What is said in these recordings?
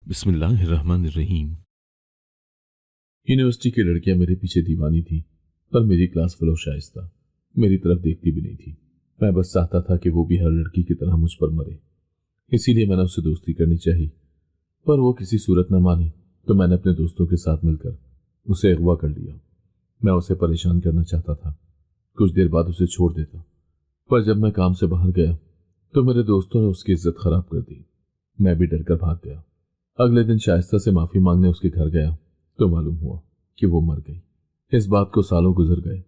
बिस्मिल्लाहिर्रहमानिर्रहीम। यूनिवर्सिटी की लड़कियां मेरे पीछे दीवानी थी, पर मेरी क्लास फेलो शाइस्ता मेरी तरफ देखती भी नहीं थी। मैं बस चाहता था कि वो भी हर लड़की की तरह मुझ पर मरे। इसीलिए मैंने उससे दोस्ती करनी चाहिए, पर वो किसी सूरत न मानी, तो मैंने अपने दोस्तों के साथ मिलकर उसे अगवा कर लिया। मैं उसे परेशान करना चाहता था, कुछ देर बाद उसे छोड़ देता, पर जब मैं काम से बाहर गया तो मेरे दोस्तों ने उसकी इज्जत खराब कर दी। मैं भी डरकर भाग गया। अगले दिन शाइस्ता से माफी मांगने उसके घर गया तो मालूम हुआ कि वो मर गई। इस बात को सालों गुजर गए,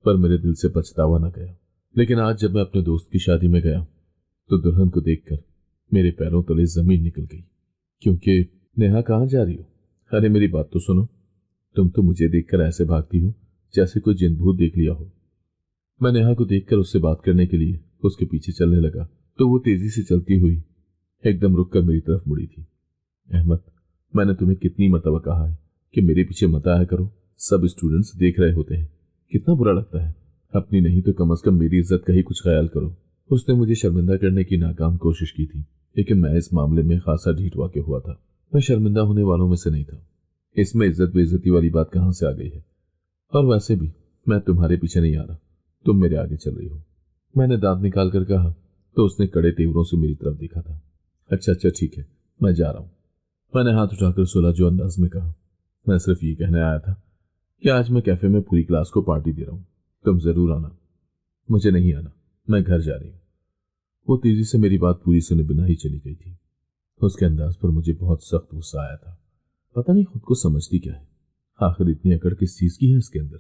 पर मेरे दिल से पछतावा न गया। लेकिन आज जब मैं अपने दोस्त की शादी में गया तो दुल्हन को देखकर मेरे पैरों तले जमीन निकल गई। क्योंकि नेहा, कहाँ जा रही हो? अरे मेरी बात तो सुनो। तुम तो मुझे देखकर ऐसे भागती हो जैसे कोई जिन भूत देख लिया हो। मैं नेहा को देखकर उससे बात करने के लिए उसके पीछे चलने लगा तो वो तेजी से चलती हुई एकदम रुक कर मेरी तरफ मुड़ी थी। अहमद, मैंने तुम्हें कितनी मर्तबा कहा है कि मेरे पीछे मत आया करो, सब स्टूडेंट्स देख रहे होते हैं। कितना बुरा लगता है। अपनी नहीं तो कम से कम मेरी इज्जत का ही कुछ ख्याल करो। उसने मुझे शर्मिंदा करने की नाकाम कोशिश की थी, लेकिन मैं इस मामले में खासा ढीठ वाक़ हुआ था। मैं शर्मिंदा होने वालों में से नहीं था। इसमें इज्जत बेइज्जती वाली बात कहां से आ गई है? और वैसे भी मैं तुम्हारे पीछे नहीं आ रहा, तुम मेरे आगे चल रही हो। मैंने दांत निकाल कर कहा तो उसने कड़े तेवरों से मेरी तरफ देखा था। अच्छा अच्छा ठीक है, मैं जा रहा हूं। मैंने हाथ उठाकर सुलझो अंदाज में कहा, मैं सिर्फ ये कहने आया था कि आज मैं कैफे में पूरी क्लास को पार्टी दे रहा हूं, तुम जरूर आना। मुझे नहीं आना, मैं घर जा रही हूं। वो तेजी से मेरी बात पूरी सुने बिना ही चली गई थी। उसके अंदाज पर मुझे बहुत सख्त गुस्सा आया था। पता नहीं खुद को समझती क्या है। आखिर इतनी अकड़ किस चीज की है इसके अंदर?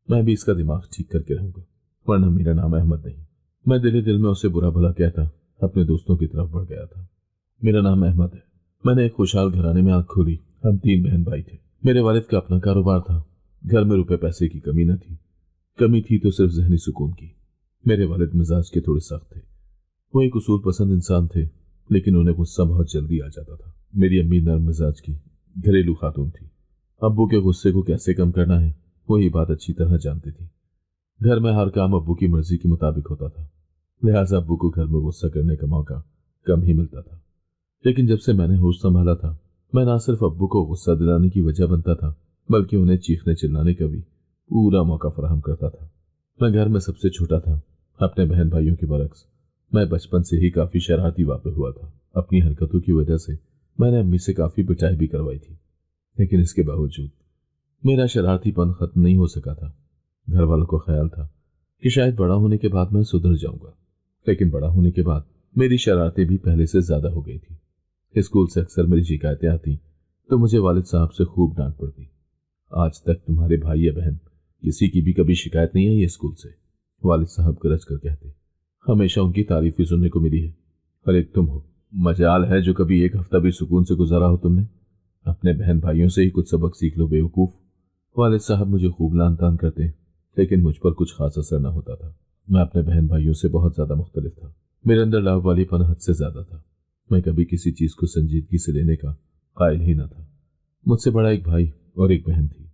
मैं भी इसका दिमाग ठीक करके रहूंगा, वरना मेरा नाम अहमद नहीं। मैं दिल ही दिल में उसे बुरा भला कहता अपने दोस्तों की तरफ बढ़ गया था। मेरा नाम अहमद है। मैंने एक खुशहाल घराने में आंख खोली। हम 3 बहन भाई थे। मेरे वालिद का अपना कारोबार था। घर में रुपए पैसे की कमी न थी। कमी थी तो सिर्फ जहनी सुकून की। मेरे वालिद मिजाज के थोड़े सख्त थे। वो एक उसूल पसंद इंसान थे, लेकिन उन्हें गुस्सा बहुत जल्दी आ जाता था। मेरी अम्मी नर्म मिजाज की घरेलू खातून थी। अब्बू के गुस्से को कैसे कम करना है वही बात अच्छी तरह जानती थी। घर में हर काम अब्बू की मर्जी के मुताबिक होता था, लिहाजा अब्बू को घर में गुस्सा करने का मौका कम ही मिलता था। लेकिन जब से मैंने होश संभाला था, मैं ना सिर्फ अब्बू को गुस्सा दिलाने की वजह बनता था, बल्कि उन्हें चीखने चिल्लाने का भी पूरा मौका फराहम करता था। मैं घर में सबसे छोटा था। अपने बहन भाइयों के बरक्स मैं बचपन से ही काफी शरारती वाक़ हुआ था। अपनी हरकतों की वजह से मैंने अम्मी से काफी पिटाई भी करवाई थी, लेकिन इसके बावजूद मेरा शरारतीपन खत्म नहीं हो सका था। घर वालों को ख्याल था कि शायद बड़ा होने के बाद मैं सुधर जाऊंगा, लेकिन बड़ा होने के बाद मेरी शरारतें भी पहले से ज्यादा हो गई थी। स्कूल से अक्सर मेरी शिकायतें आती तो मुझे वालिद साहब से खूब डांट पड़ती। आज तक तुम्हारे भाई या बहन किसी की भी कभी शिकायत नहीं आई है स्कूल से? वालिद साहब गरज कर कहते। हमेशा उनकी तारीफ ही सुनने को मिली है। और एक तुम हो, मजाल है जो कभी एक हफ्ता भी सुकून से गुजारा हो तुमने। अपने बहन भाइयों से ही कुछ सबक सीख लो बेवकूफ। वालिद साहब मुझे खूब लान तान करते, लेकिन मुझ पर कुछ खास असर न होता था। मैं अपने बहन भाइयों से बहुत ज्यादा मुख्तलिफ था। मेरे अंदर लाभ वालीपन हद से ज्यादा था। मैं कभी किसी चीज को संजीदगी से लेने का कायल ही न था। मुझसे बड़ा एक भाई और एक बहन थी।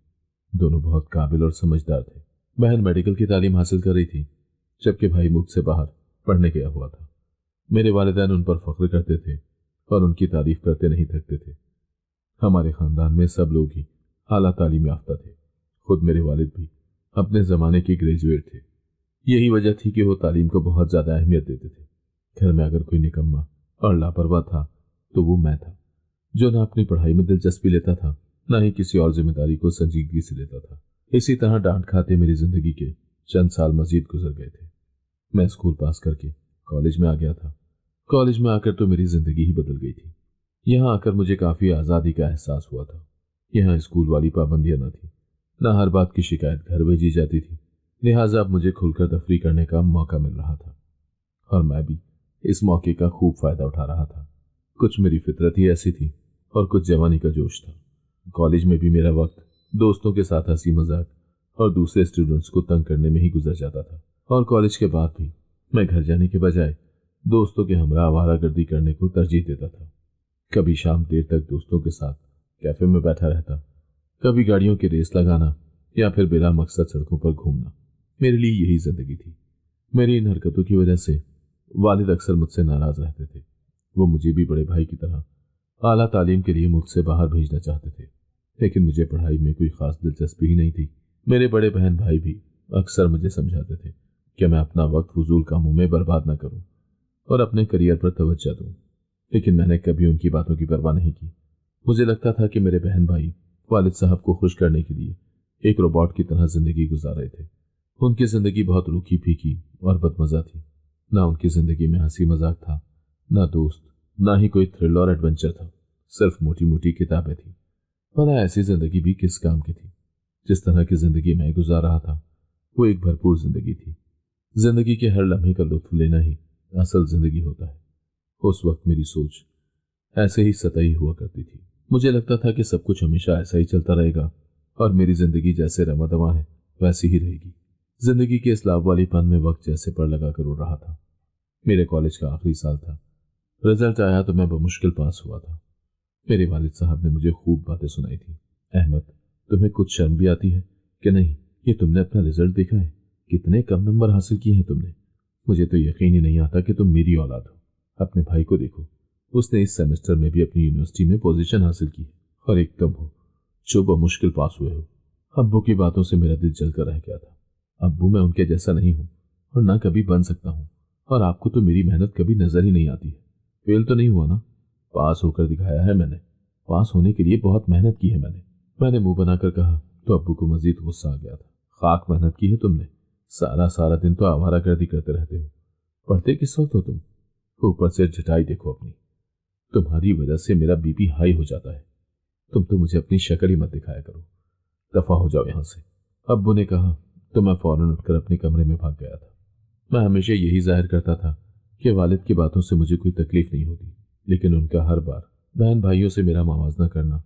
दोनों बहुत काबिल और समझदार थे। बहन मेडिकल की तालीम हासिल कर रही थी, जबकि भाई मुझसे बाहर पढ़ने गया हुआ था। मेरे वालिदैन उन पर फख्र करते थे और उनकी तारीफ करते नहीं थकते थे। हमारे खानदान में सब लोग ही आला तालीम याफ्ता थे। खुद मेरे वालिद भी अपने जमाने के ग्रेजुएट थे। यही वजह थी कि वो तालीम को बहुत ज्यादा अहमियत देते थे। घर में अगर कोई निकम्मा और लापरवाह था तो वो मैं था, जो ना अपनी पढ़ाई में दिलचस्पी लेता था, ना ही किसी और जिम्मेदारी को संजीदगी से लेता था। इसी तरह डांट खाते मेरी जिंदगी के चंद साल मजीद गुजर गए थे। मैं स्कूल पास करके कॉलेज में आ गया था। कॉलेज में आकर तो मेरी जिंदगी ही बदल गई थी। यहाँ आकर मुझे काफी आजादी का एहसास हुआ था। यहाँ स्कूल वाली पाबंदियां न थी, न हर बात की शिकायत घर भेजी जाती थी। लिहाजा अब मुझे खुलकर तफरी करने का मौका मिल रहा था, और मैं भी इस मौके का खूब फायदा उठा रहा था। कुछ मेरी फितरत ही ऐसी थी और कुछ जवानी का जोश था। कॉलेज में भी मेरा वक्त दोस्तों के साथ हंसी मजाक और दूसरे स्टूडेंट्स को तंग करने में ही गुजर जाता था। और कॉलेज के बाद भी मैं घर जाने के बजाय दोस्तों के हमरा आवारागर्दी करने को तरजीह देता था। कभी शाम देर तक दोस्तों के साथ कैफे में बैठा रहता, कभी गाड़ियों की रेस लगाना या फिर बिना मकसद सड़कों पर घूमना। मेरे लिए यही जिंदगी थी। मेरी इन हरकतों की वजह से वालिद अक्सर मुझसे नाराज रहते थे। वो मुझे भी बड़े भाई की तरह आला तालीम के लिए मुझसे बाहर भेजना चाहते थे, लेकिन मुझे पढ़ाई में कोई खास दिलचस्पी ही नहीं थी। मेरे बड़े बहन भाई भी अक्सर मुझे समझाते थे कि मैं अपना वक्त फजूल कामों में बर्बाद ना करूं और अपने करियर पर तवज्जो दूं, लेकिन मैंने कभी उनकी बातों की परवाह नहीं की। मुझे लगता था कि मेरे बहन भाई वालिद साहब को खुश करने के लिए एक रोबोट की तरह जिंदगी गुजार रहे थे। उनकी जिंदगी बहुत रूखी फीकी और बदमजा थी। ना उनकी जिंदगी में हंसी मजाक था, ना दोस्त, ना ही कोई थ्रिल और एडवेंचर था। सिर्फ मोटी मोटी किताबें थी। भला ऐसी जिंदगी भी किस काम की थी? जिस तरह की जिंदगी मैं गुजार रहा था वो एक भरपूर जिंदगी थी। जिंदगी के हर लम्हे का लुत्फ लेना ही असल जिंदगी होता है। उस वक्त मेरी सोच ऐसे ही सतही हुआ करती थी। मुझे लगता था कि सब कुछ हमेशा ऐसा ही चलता रहेगा और मेरी जिंदगी जैसे रवा दवा है वैसी ही रहेगी। जिंदगी के इस लाभ वाली पन में वक्त जैसे पर लगा कर उड़ रहा था। मेरे कॉलेज का आखिरी साल था। रिजल्ट आया तो मैं बमुश्किल पास हुआ था। मेरे वालिद साहब ने मुझे खूब बातें सुनाई थी। अहमद, तुम्हें कुछ शर्म भी आती है कि नहीं? ये तुमने अपना रिजल्ट देखा है? कितने कम नंबर हासिल किए हैं तुमने। मुझे तो यकीन ही नहीं आता कि तुम मेरी औलाद हो। अपने भाई को देखो, उसने इस सेमेस्टर में भी अपनी यूनिवर्सिटी में पोजीशन हासिल की है और एक तुम हो जो बमुश्किल पास हुए हो। अब्बू की बातों से मेरा दिल जलकर रह गया था। अब्बू, मैं उनके जैसा नहीं हूँ और ना कभी बन सकता हूँ, और आपको तो मेरी मेहनत कभी नजर ही नहीं आती है। फेल तो नहीं हुआ ना? पास होकर दिखाया है मैंने। पास होने के लिए बहुत मेहनत की है मैंने मुंह बनाकर कहा तो अब्बू को मजीद गुस्सा आ गया था। खाक मेहनत की है तुमने। सारा सारा दिन तो आवारागर्दी करते रहते हो। पढ़ते किस वक्त हो तुम? ऊपर से झटाई देखो अपनी। तुम्हारी वजह से मेरा बीपी हाई हो जाता है। तुम तो मुझे अपनी शक्ल ही मत दिखाया करो। दफा हो जाओ यहां से। अब्बू ने कहा तो मैं फौरन उठकर अपने कमरे में भाग गया था। मैं हमेशा यही जाहिर करता था कि वालिद की बातों से मुझे कोई तकलीफ नहीं होती, लेकिन उनका हर बार बहन भाइयों से मेरा मुआवजा करना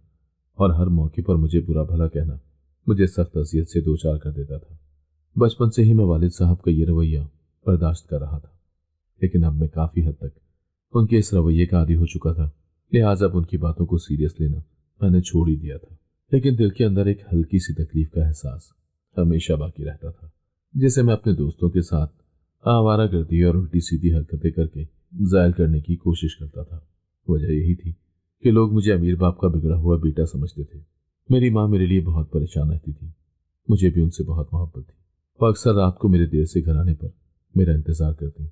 और हर मौके पर मुझे बुरा भला कहना मुझे सख्त अजियत से दो चार कर देता था। बचपन से ही मैं वालिद साहब का ये रवैया बर्दाश्त कर रहा था, लेकिन अब मैं काफी हद तक उनके इस रवैये का आदी हो चुका था। लिहाजा अब उनकी बातों को सीरियस लेना मैंने छोड़ ही दिया था। लेकिन दिल के अंदर एक हल्की सी तकलीफ का एहसास हमेशा बाकी रहता था, जिसे मैं अपने दोस्तों के साथ आवारागर्दी और उल्टी सीधी हरकतें करके जायल करने की कोशिश करता था। वजह यही थी कि लोग मुझे अमीर बाप का बिगड़ा हुआ बेटा समझते थे। मेरी माँ मेरे लिए बहुत परेशान रहती थी। मुझे भी उनसे बहुत मोहब्बत थी। वो अक्सर रात को मेरे देर से घर आने पर मेरा इंतजार करती।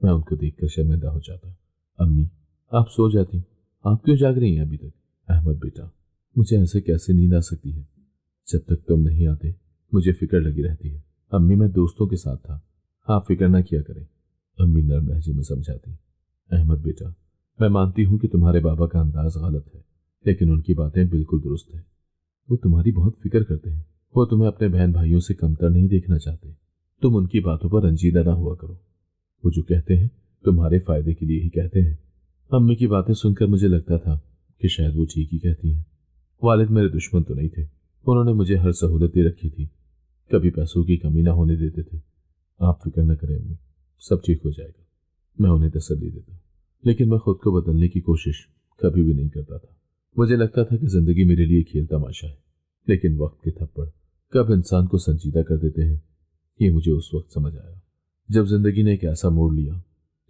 मैं उनको देखकर शर्मिंदा हो जाता। अम्मी, आप सो जाती, आप क्यों जाग रही हैं अभी तक? अहमद बेटा, मुझे ऐसे कैसे नींद आ सकती है? जब तक तुम नहीं आते मुझे फिक्र लगी रहती है। अम्मी, मैं दोस्तों के साथ था, आप फिक्र ना किया करें, अम्मी नरम लहजे में समझाती। अहमद बेटा, मैं मानती हूं कि तुम्हारे बाबा का अंदाज गलत है, लेकिन उनकी बातें बिल्कुल दुरुस्त है। वो तुम्हारी बहुत फिक्र करते हैं। वो तुम्हें अपने बहन भाइयों से कमतर नहीं देखना चाहते। तुम उनकी बातों पर रंजीदा ना हुआ करो। वो जो कहते हैं तुम्हारे फायदे के लिए ही कहते हैं। अम्मी की बातें सुनकर मुझे लगता था कि शायद वो ठीक ही कहती हैं। वालिद मेरे दुश्मन तो नहीं थे। उन्होंने मुझे हर सहूलत दे रखी थी, कभी पैसों की कमी ना होने देते थे। आप फिक्र न करें अम्मी, सब ठीक हो जाएगा, मैं उन्हें तसल्ली देता। लेकिन मैं खुद को बदलने की कोशिश कभी भी नहीं करता था। मुझे लगता था कि जिंदगी मेरे लिए खेल तमाशा है, लेकिन वक्त के थप्पड़ कब इंसान को संजीदा कर देते हैं ये मुझे उस वक्त समझ आया, जब जिंदगी ने एक ऐसा मोड़ लिया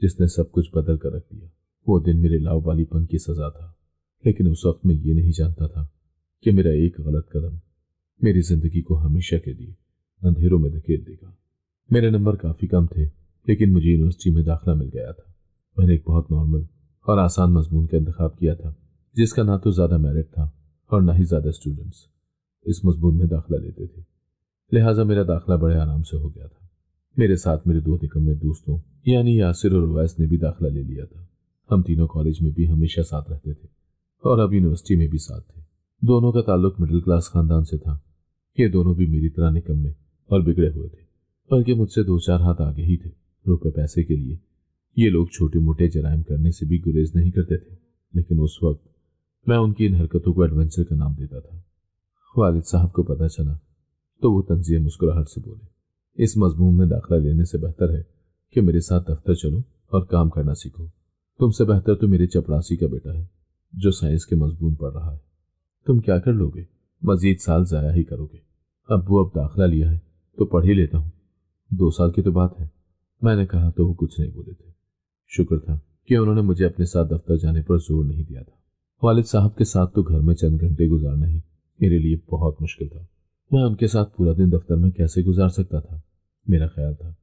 जिसने सब कुछ बदल कर रख दिया। वो दिन मेरे लावालिपन की सजा था, लेकिन उस वक्त मैं ये नहीं जानता था कि मेरा एक गलत कदम मेरी जिंदगी को हमेशा के लिए अंधेरों में धकेल देगा। मेरे नंबर काफी कम थे, लेकिन मुझे यूनिवर्सिटी में दाखिला मिल गया था। मैंने एक बहुत नॉर्मल और आसान मजमून का इंतखाब किया था, जिसका ना तो ज्यादा मेरिट था और ना ही ज्यादा स्टूडेंट्स इस मजमून में दाखिला लेते थे। लिहाजा मेरा दाखिला बड़े आराम से हो गया था। मेरे साथ मेरे दो निकम्मे दोस्तों यानी यासिर और उवैस ने भी दाखिला ले लिया था। हम तीनों कॉलेज में भी हमेशा साथ रहते थे और अब यूनिवर्सिटी में भी साथ थे। दोनों का ताल्लुक मिडिल क्लास खानदान से था। ये दोनों भी मेरी तरह निकम्मे और बिगड़े हुए थे, बल्कि मुझसे दो चार हाथ आगे ही थे। रुपए पैसे के लिए ये लोग छोटे मोटे जराइम करने से भी गुरेज नहीं करते थे, लेकिन उस वक्त मैं उनकी इन हरकतों को एडवेंचर का नाम देता था। वालिद साहब को पता चला तो वो तंजिया मुस्कुराहट से बोले, इस मजमून में दाखिला लेने से बेहतर है कि मेरे साथ दफ्तर चलो और काम करना सीखो। तुमसे बेहतर तो मेरे चपरासी का बेटा है जो साइंस के मजमून पढ़ रहा है। तुम क्या कर लोगे? मजीद साल जाया ही करोगे। अब्बू अब दाखिला लिया है तो पढ़ ही लेता हूँ, 2 साल की तो बात है। मैंने कहा तो वो कुछ नहीं बोले थे। शुक्र था कि उन्होंने मुझे अपने साथ दफ्तर जाने पर जोर नहीं दिया था। वालिद साहब के साथ तो घर में चंद घंटे गुजारना ही मेरे लिए बहुत मुश्किल था। मैं उनके साथ पूरा दिन दफ्तर में कैसे गुजार सकता था। मेरा ख्याल था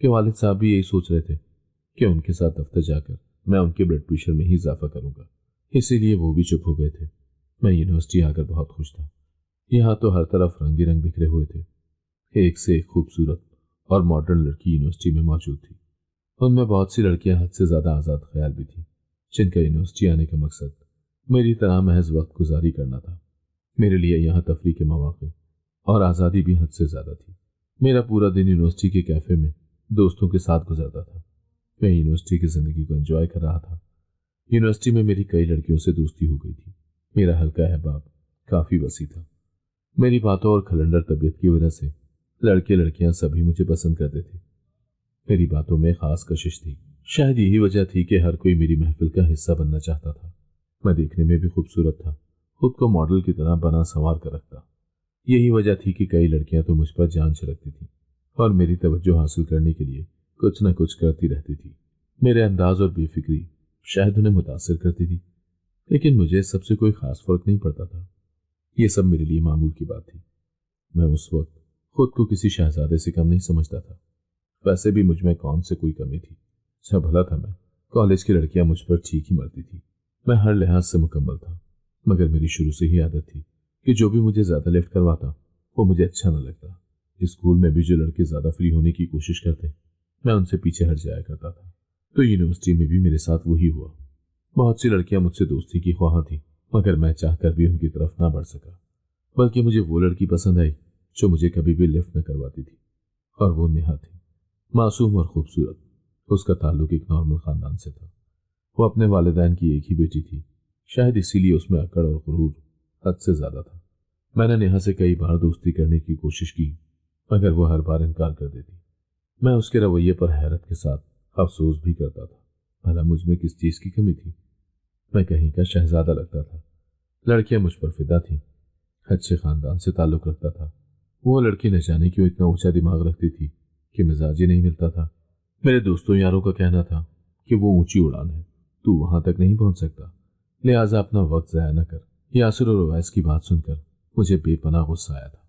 कि वालिद साहब भी यही सोच रहे थे कि उनके साथ दफ्तर जाकर मैं उनके ब्लड प्रेशर में ही इजाफा करूंगा, इसीलिए वो भी चुप हो गए थे। मैं यूनिवर्सिटी आकर बहुत खुश था। यहाँ तो हर तरफ रंग ही रंग बिखरे हुए थे। एक से एक खूबसूरत और मॉडर्न लड़की यूनिवर्सिटी में मौजूद थी। उनमें बहुत सी लड़कियां हद से ज्यादा आजाद ख्याल भी थी, जिनका यूनिवर्सिटी आने का मकसद मेरी तरह महज वक्त गुजारी करना था। मेरे लिए यहाँ तफरीह के मौके और आज़ादी भी हद से ज्यादा थी। मेरा पूरा दिन यूनिवर्सिटी के कैफे में दोस्तों के साथ गुजरता था। मैं यूनिवर्सिटी की जिंदगी को एंजॉय कर रहा था। यूनिवर्सिटी में मेरी कई लड़कियों से दोस्ती हो गई थी। मेरा हल्का अहबाब काफी वसी था। मेरी बातों और खलंडर तबीयत की वजह से लड़के लड़कियां सभी मुझे पसंद करते थे। मेरी बातों में खास कशिश थी। शायद यही वजह थी कि हर कोई मेरी महफिल का हिस्सा बनना चाहता था। मैं देखने में भी खूबसूरत था, खुद को मॉडल की तरह बना संवार कर रखता। यही वजह थी कि कई लड़कियां तो मुझ पर जान छिड़कती थी और मेरी तवज्जो हासिल करने के लिए कुछ न कुछ करती रहती थी। मेरे अंदाज और बेफिक्री शायद उन्हें मुतासिर करती थी, लेकिन मुझे सबसे कोई खास फर्क नहीं पड़ता था। यह सब मेरे लिए मामूल की बात थी। मैं उस वक्त खुद को किसी शहजादे से कम नहीं समझता था। वैसे भी मुझ में कौन से कोई कमी थी। अच्छा भला था मैं। कॉलेज की लड़कियां मुझ पर ठीक ही मरती थी। मैं हर लिहाज से मुकम्मल था, मगर मेरी शुरू से ही आदत थी कि जो भी मुझे ज्यादा लिफ्ट करवाता वो मुझे अच्छा न लगता। स्कूल में भी जो लड़के ज्यादा फ्री होने की कोशिश करते मैं उनसे पीछे हट जाया करता था। तो यूनिवर्सिटी में भी मेरे साथ वही हुआ। बहुत सी लड़कियां मुझसे दोस्ती की ख्वाह थी, मगर मैं चाहकर भी उनकी तरफ ना बढ़ सका। बल्कि मुझे वो लड़की पसंद आई जो मुझे कभी भी लिफ्ट न करवाती थी, और वो नेहा थी। मासूम और खूबसूरत। उसका ताल्लुक एक नॉर्मल खानदान से था। वो अपने वालिदैन की एक ही बेटी थी। शायद इसीलिए उसमें अकड़ और गुरूर हद से ज्यादा था। मैंने नेहा से कई बार दोस्ती करने की कोशिश की, मगर वो हर बार इनकार कर देती। मैं उसके रवैये पर हैरत के साथ अफसोस भी करता था। भला मुझ में किस चीज की कमी थी। मैं कहीं का शहजादा लगता था। लड़कियां मुझ पर फिदा थीं। अच्छे खानदान से ताल्लुक रखता था। वो लड़की न जाने क्यों इतना ऊंचा दिमाग रखती थी कि मिजाज ही नहीं मिलता था। मेरे दोस्तों यारों का कहना था कि वो ऊंची उड़ान है, तू वहां तक नहीं पहुंच सकता, लिहाजा अपना वक्त जाया न कर। यासिर और उवैस की बात सुनकर मुझे बेपनाह गुस्सा आया था।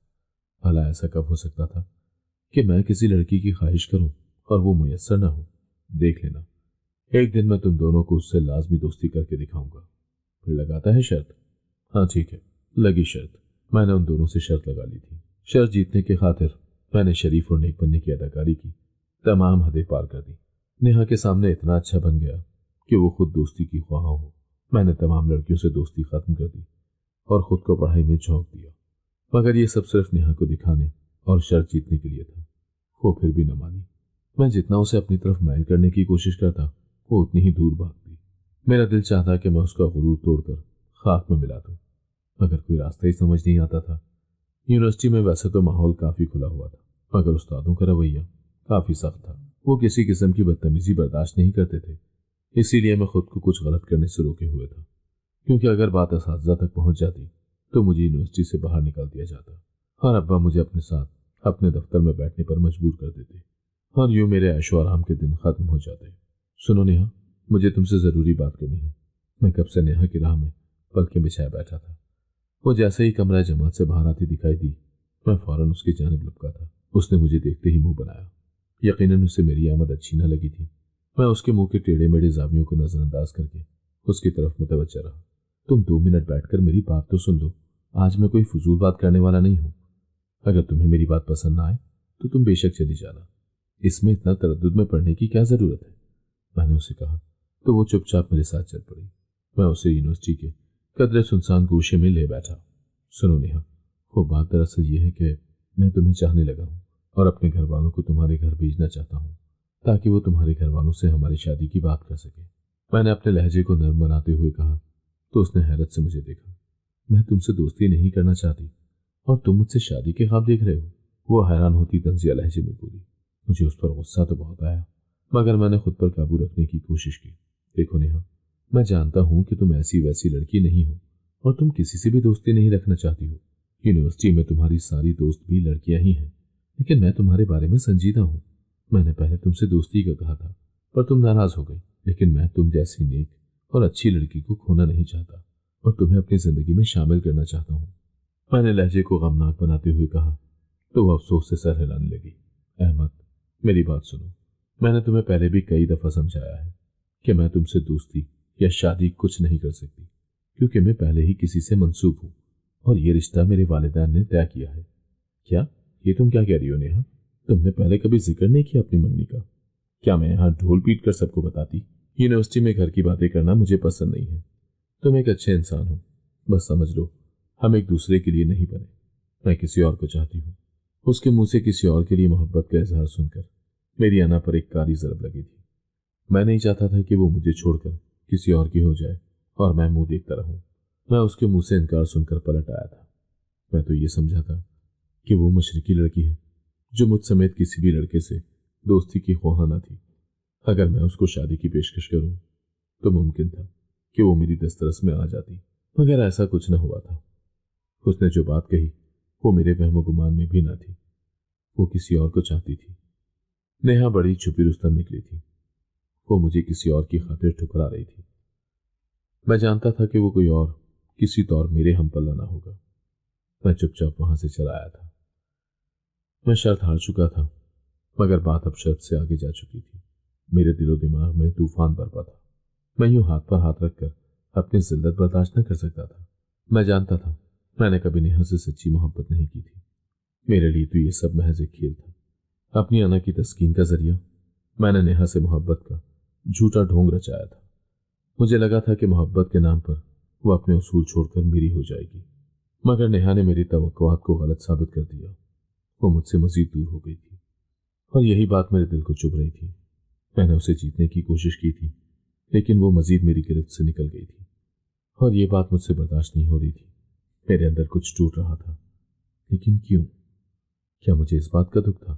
भला ऐसा कब हो सकता था कि मैं किसी लड़की की ख्वाहिश करूं और वो मुयस्सर न हो। देख लेना, एक दिन मैं तुम दोनों को उससे लाजमी दोस्ती करके दिखाऊंगा। फिर लगाता है शर्त? हाँ ठीक है, लगी शर्त। मैंने उन दोनों से शर्त लगा ली थी। शर्त जीतने की खातिर मैंने शरीफ और नेक बनने की अदाकारी की। तमाम हदें पार कर दी। नेहा के सामने इतना अच्छा बन गया कि वो खुद दोस्ती की ख्वाह हो। मैंने तमाम लड़कियों से दोस्ती खत्म कर दी और खुद को पढ़ाई में झोंक दिया। मगर ये सब सिर्फ नेहा को दिखाने और शर्त जीतने के लिए था। वो फिर भी न मानी। मैं जितना उसे अपनी तरफ माइल करने की कोशिश करता वो उतनी ही दूर भागती। मेरा दिल चाहता कि मैं उसका गुरूर तोड़कर खाक में मिला दूं, मगर कोई रास्ता ही समझ नहीं आता था। यूनिवर्सिटी में वैसे तो माहौल काफी खुला हुआ था, मगर उस्तादों का रवैया काफी सख्त था। वो किसी किस्म की बदतमीजी बर्दाश्त नहीं करते थे। इसीलिए मैं खुद को कुछ गलत करने से रोके हुए था, क्योंकि अगर बात असातिज़ा तक पहुंच जाती तो मुझे यूनिवर्सिटी से बाहर निकाल दिया जाता और अब्बा मुझे अपने साथ अपने दफ्तर में बैठने पर मजबूर कर देते और यूं मेरे ऐशो आराम के दिन खत्म हो जाते। सुनो नेहा, मुझे तुमसे जरूरी बात करनी है। मैं कब से नेहा की राह में पलकें बिछाया बैठा था। वो जैसे ही कमरा जमात से बाहर आती दिखाई दी, मैं फौरन उसकी जानिब लपका था। उसने मुझे देखते ही मुंह बनाया। यकीनन उसे मेरी आमद अच्छी न लगी थी। मैं उसके मुंह के टेढ़े मेढ़े जावियों को नजरअंदाज करके उसकी तरफ मुतवज्जा रहा। तुम 2 मिनट बैठकर मेरी बात तो सुन लो। आज मैं कोई फजूल बात करने वाला नहीं हूं। अगर तुम्हें मेरी बात पसंद ना आए तो तुम बेशक चली जाना। इसमें इतना तरद्दुद में पड़ने की क्या जरूरत है, मैंने उसे कहा। तो वो चुपचाप मेरे साथ चल पड़ी। मैं उसे यूनिवर्सिटी के कदरे सुनसान गोशे में ले बैठा। सुनो नेहा, वो बात दरअसल ये है कि मैं तुम्हें चाहने लगा हूँ और अपने घर वालों को तुम्हारे घर भेजना चाहता हूँ, ताकि वो तुम्हारे घर वालों से हमारी शादी की बात कर सके। मैंने अपने लहजे को नर्म बनाते हुए कहा तो उसने हैरत से मुझे देखा। मैं तुमसे दोस्ती नहीं करना चाहती और तुम मुझसे शादी के ख्वाब देख रहे हो? वो हैरान होती तंजिया लहजे में बोली। मुझे उस पर गुस्सा तो बहुत आया, मगर मैंने खुद पर काबू रखने की कोशिश की। देखो नेहा, मैं जानता हूं कि तुम ऐसी वैसी लड़की नहीं हो और तुम किसी से भी दोस्ती नहीं रखना चाहती हो। यूनिवर्सिटी में तुम्हारी सारी दोस्त भी लड़कियां ही हैं, लेकिन मैं तुम्हारे बारे में संजीदा हूं। मैंने पहले तुमसे दोस्ती का कहा था, पर तुम नाराज हो गई। लेकिन मैं तुम जैसी नेक और अच्छी लड़की को खोना नहीं चाहता। और तुम्हें अपनी जिंदगी में शामिल करना चाहता हूँ। मैंने लहजे को गमनाक बनाते हुए कहा तो वह अफसोस से सर हिलाने लगी। अहमद, मेरी बात सुनो। मैंने तुम्हें पहले भी कई दफा समझाया है कि मैं तुमसे दोस्ती या शादी कुछ नहीं कर सकती, क्योंकि मैं पहले ही किसी से मंसूब हूं और ये रिश्ता मेरे वालिदैन ने तय किया है। क्या ये तुम क्या कह रही हो नेहा? तुमने पहले कभी जिक्र नहीं किया अपनी मंगनी का? क्या मैं यहाँ ढोल पीट कर सबको बताती? यूनिवर्सिटी में घर की बातें करना मुझे पसंद नहीं है। तुम एक अच्छे इंसान हो, बस समझ लो हम एक दूसरे के लिए नहीं बने। मैं किसी और को चाहती हूँ। उसके मुंह से किसी और के लिए मोहब्बत का इजहार सुनकर मेरी अना पर एक कारी जरब लगी थी। मैं नहीं चाहता था कि वो मुझे छोड़कर किसी और की हो जाए और मैं मुंह देखता रहूं। मैं उसके मुंह से इनकार सुनकर पलट आया था। मैं तो ये समझा था कि वो मशरकी लड़की है जो मुझ समेत किसी भी लड़के से दोस्ती की ख्वाह न थी। अगर मैं उसको शादी की पेशकश करूं तो मुमकिन था कि वो मेरी दस्तरस में आ जाती, मगर ऐसा कुछ न हुआ था। उसने जो बात कही वो मेरे वहम गुमान में भी न थी। वो किसी और को चाहती थी। नेहा बड़ी छुपी रुस्तम निकली थी। वो मुझे किसी और की खातिर ठुकरा रही थी। मैं जानता था कि वो कोई और किसी तौर मेरे हम पल्ला ना होगा। मैं चुपचाप वहां से चला आया था। मैं शर्त हार चुका था, मगर बात अब शर्त से आगे जा चुकी थी। मेरे दिलो दिमाग में तूफान बरपा था। मैं यूं हाथ पर हाथ रखकर अपनी जिल्लत बर्दाश्त न कर सकता था। मैं जानता था मैंने कभी नेहा से सच्ची मोहब्बत नहीं की थी। मेरे लिए तो ये सब महज एक खेल था, अपनी अना की तस्कीन का जरिया। मैंने नेहा से मोहब्बत का झूठा ढोंग रचाया था। मुझे लगा था कि मोहब्बत के नाम पर वो अपने उसूल छोड़कर मेरी हो जाएगी, मगर नेहा ने मेरी तवक्कुआत को गलत साबित कर दिया। वो मुझसे मजीद दूर हो गई थी और यही बात मेरे दिल को चुभ रही थी। मैंने उसे जीतने की कोशिश की थी, लेकिन वो मजीद मेरी गिरफ्त से निकल गई थी और ये बात मुझसे बर्दाश्त नहीं हो रही थी। मेरे अंदर कुछ टूट रहा था, लेकिन क्यों? क्या मुझे इस बात का दुख था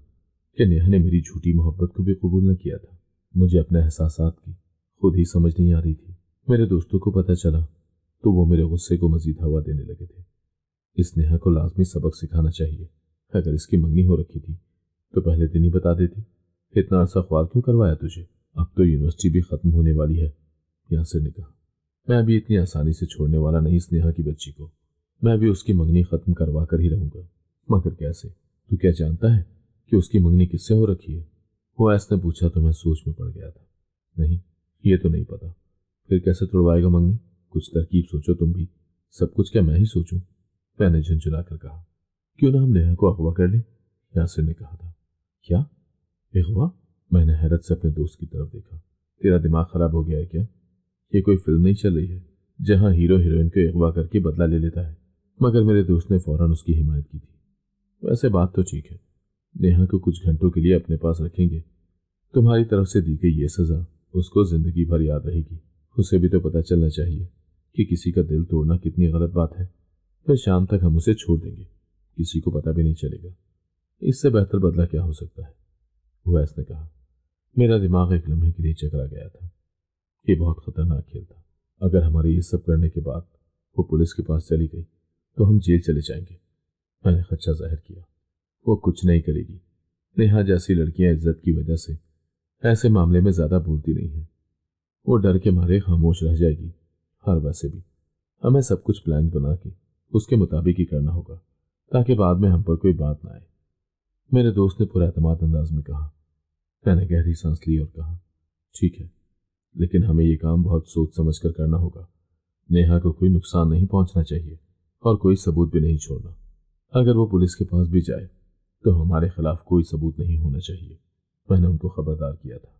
कि नेहा ने मेरी झूठी मोहब्बत को भी कबूल न किया था? मुझे अपने एहसासात की खुद ही समझ नहीं आ रही थी। मेरे दोस्तों को पता चला तो वो मेरे गुस्से को मजीद हवा देने लगे थे। इस नेहा को लाजमी सबक सिखाना चाहिए। अगर इसकी मंगनी हो रखी थी तो पहले दिन ही बता देती। इतना अरसा ख्वाल क्यों करवाया तुझे? अब तो यूनिवर्सिटी भी खत्म होने वाली है। यासिर ने कहा, मैं अभी इतनी आसानी से छोड़ने वाला नहीं इस नेहा की बच्ची को। मैं भी उसकी मंगनी खत्म करवा कर ही रहूंगा। मगर कैसे? तू क्या जानता है कि उसकी मंगनी किससे हो रखी है? वो ऐसने पूछा तो मैं सोच में पड़ गया था। नहीं, ये तो नहीं पता। फिर कैसे तुड़वाएगा मंगनी? कुछ तरकीब सोचो तुम भी। सब कुछ क्या मैं ही सोचूं? मैंने झुंझुला कर कहा, क्यों ना हम नेहा को अगवा कर लें? यासिर ने कहा था। क्या अगवा? मैंने हैरत से अपने दोस्त की तरफ देखा। तेरा दिमाग खराब हो गया है क्या? ये कोई फिल्म नहीं चल रही है जहां हीरो हीरोइन को अगवा करके बदला ले लेता है? मगर मेरे दोस्त ने फौरन उसकी हिमायत की थी। वैसे बात तो ठीक है, नेहा को कुछ घंटों के लिए अपने पास रखेंगे। तुम्हारी तरफ से दी गई ये सजा उसको जिंदगी भर याद रहेगी। उसे भी तो पता चलना चाहिए कि किसी का दिल तोड़ना कितनी गलत बात है। फिर शाम तक हम उसे छोड़ देंगे, किसी को पता भी नहीं चलेगा। इससे बेहतर बदला क्या हो सकता है? वैस ने कहा। मेरा दिमाग एक लम्हे के लिए चकरा गया था। ये बहुत खतरनाक खेल था। अगर हमारे ये सब करने के बाद वो पुलिस के पास चली गई तो हम जेल चले जाएंगे। मैंने खदशा जाहिर किया। वो कुछ नहीं करेगी। नेहा जैसी लड़कियां इज्जत की वजह से ऐसे मामले में ज्यादा बोलती नहीं है। वो डर के मारे खामोश रह जाएगी। हर वैसे भी हमें सब कुछ प्लान बना के उसके मुताबिक ही करना होगा, ताकि बाद में हम पर कोई बात ना आए। मेरे दोस्त ने पूरा एतमाद अंदाज में कहा। मैंने गहरी सांस ली और कहा, ठीक है, लेकिन हमें ये काम बहुत सोच समझ कर करना होगा। नेहा को कोई नुकसान नहीं पहुंचना चाहिए और कोई सबूत भी नहीं छोड़ना। अगर वो पुलिस के पास भी जाए तो हमारे खिलाफ कोई सबूत नहीं होना चाहिए। मैंने उनको खबरदार किया था।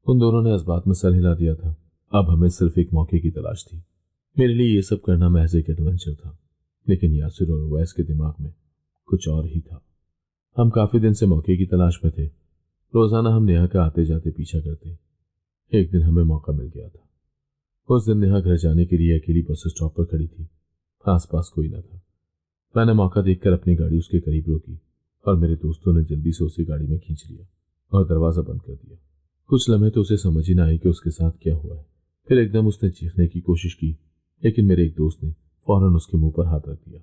उन दोनों ने इस बात में सर हिला दिया था। अब हमें सिर्फ एक मौके की तलाश थी। मेरे लिए ये सब करना महज एक एडवेंचर था, लेकिन यासिर और उवैस के दिमाग में कुछ और ही था। हम काफी दिन से मौके की तलाश में थे। रोजाना हम नेहा का आते जाते पीछा करते। एक दिन हमें मौका मिल गया था। उस दिन नेहा घर जाने के लिए अकेली बस स्टॉप पर खड़ी थी। आसपास कोई न था। मैंने मौका देखकर अपनी गाड़ी उसके करीब रोकी और मेरे दोस्तों ने जल्दी से उसे गाड़ी में खींच लिया और दरवाजा बंद कर दिया। कुछ लम्हे तो उसे समझ ही ना आई कि उसके साथ क्या हुआ है। फिर एकदम उसने चीखने की कोशिश की, लेकिन मेरे एक दोस्त ने फौरन उसके मुंह पर हाथ रख दिया।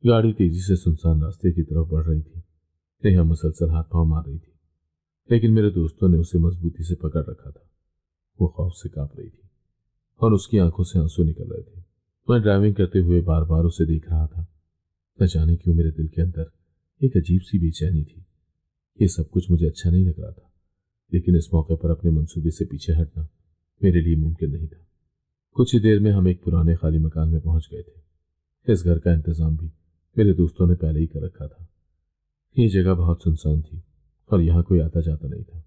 गाड़ी तेजी से सुनसान रास्ते की तरफ बढ़ रही थी। नेहा मुसलसल हाथ पांव मार रही थी, लेकिन मेरे दोस्तों ने उसे मजबूती से पकड़ रखा था। वो खौफ से कांप रही थी और उसकी आंखों से आंसू निकल रहे थे। मैं ड्राइविंग करते हुए बार बार उसे देख रहा था। न जाने क्यों मेरे दिल के अंदर एक अजीब सी बेचैनी थी। ये सब कुछ मुझे अच्छा नहीं लग रहा था, लेकिन इस मौके पर अपने मंसूबे से पीछे हटना मेरे लिए मुमकिन नहीं था। कुछ ही देर में हम एक पुराने खाली मकान में पहुंच गए थे। इस घर का इंतजाम भी मेरे दोस्तों ने पहले ही कर रखा था। ये जगह बहुत सुनसान थी और यहाँ कोई आता जाता नहीं था।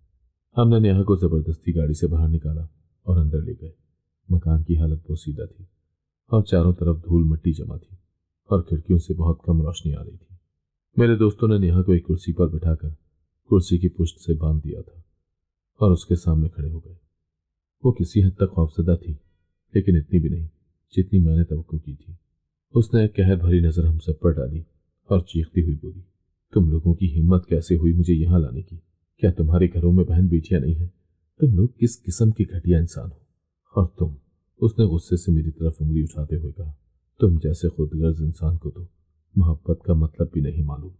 हमने नेहा को जबरदस्ती गाड़ी से बाहर निकाला और अंदर ले गए। मकान की हालत पोसीदा थी और चारों तरफ धूल मिट्टी जमा थी और खिड़कियों से बहुत कम रोशनी आ रही थी। मेरे दोस्तों ने नेहा को एक कुर्सी पर बिठाकर कुर्सी की पुष्ट से बांध दिया था और उसके सामने खड़े हो गए। वो किसी हद तक खौफजदा थी, लेकिन इतनी भी नहीं जितनी मैंने तवक्को की थी। उसने एक कहर भरी नजर हम सब पर डाली और चीखती हुई बोली, तुम लोगों की हिम्मत कैसे हुई मुझे यहाँ लाने की? क्या तुम्हारे घरों में बहन बेटियां नहीं है? तुम लोग किस किस्म के घटिया इंसान हो? और तुम, उसने गुस्से से मेरी तरफ उंगली उठाते हुए कहा, तुम जैसे खुदगर्ज इंसान को तो मोहब्बत का मतलब भी नहीं मालूम।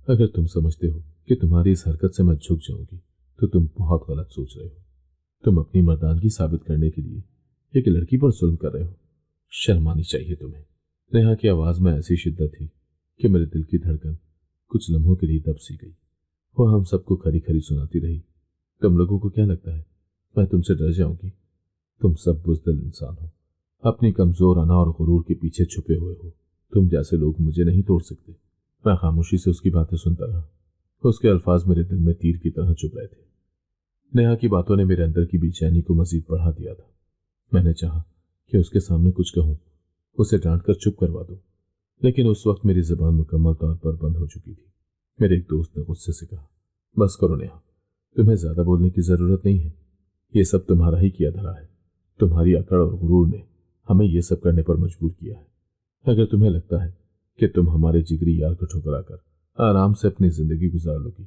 अगर तुम समझते हो कि तुम्हारी इस हरकत से मैं झुक जाऊंगी तो तुम बहुत गलत सोच रहे हो। तुम अपनी मर्दानगी साबित करने के लिए एक लड़की पर जुल्म कर रहे हो। शर्म आनी चाहिए तुम्हें। नेहा की आवाज में ऐसी शिद्दत थी कि मेरे दिल की धड़कन कुछ लम्हों के लिए दब सी गई। वो हम सबको खरी खरी सुनाती रही, तुम लोगों को क्या लगता है मैं तुमसे डर जाऊंगी? तुम सब बुज़दिल इंसान हो, अपनी कमजोर अना और गुरूर के पीछे छुपे हुए हो। तुम जैसे लोग मुझे नहीं तोड़ सकते। मैं खामोशी से उसकी बातें सुनता रहा। उसके अल्फाज मेरे दिल में तीर की तरह चुभ रहे थे। नेहा की बातों ने मेरे अंदर की बेचैनी को मजीद बढ़ा दिया था। मैंने चाहा कि उसके सामने कुछ कहूं, उसे डांट कर चुप करवा दूं, लेकिन उस वक्त मेरी जुबान मुकम्मल तौर पर बंद हो चुकी थी। मेरे एक दोस्त ने गुस्से से कहा, बस करो नेहा, तुम्हें ज्यादा बोलने की जरूरत नहीं है। ये सब तुम्हारा ही किया धरा है। तुम्हारी अकड़ और गुरूर ने हमें ये सब करने पर मजबूर किया है। अगर तुम्हें लगता है कि तुम हमारे जिगरी यार को ठुकरा कर आराम से अपनी जिंदगी गुजार लोगी,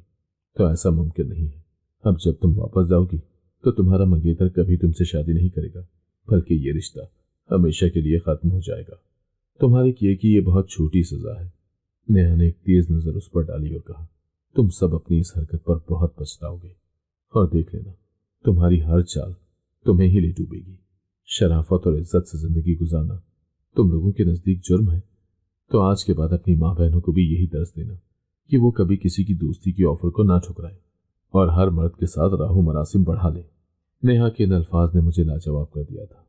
तो ऐसा मुमकिन नहीं है। अब जब तुम वापस जाओगी तो तुम्हारा मंगेतर कभी तुमसे शादी नहीं करेगा, बल्कि ये रिश्ता हमेशा के लिए खत्म हो जाएगा। तुम्हारे किए की ये बहुत छोटी सजा है। नेहा ने एक तेज नजर उस पर डाली और कहा, तुम सब अपनी इस हरकत पर बहुत पछताओगे और देख लेना तुम्हारी हर चाल तुम्हें ही ले डूबेगी। शराफत और इज्जत से जिंदगी गुजारना तुम लोगों के नजदीक जुर्म है, तो आज के बाद अपनी माँ बहनों को भी यही दर्ज देना कि वो कभी किसी की दोस्ती की ऑफर को ना ठुकराए और हर मर्द के साथ राहु मरासिम बढ़ा ले। नेहा के इन अल्फाज ने मुझे लाजवाब कर दिया था।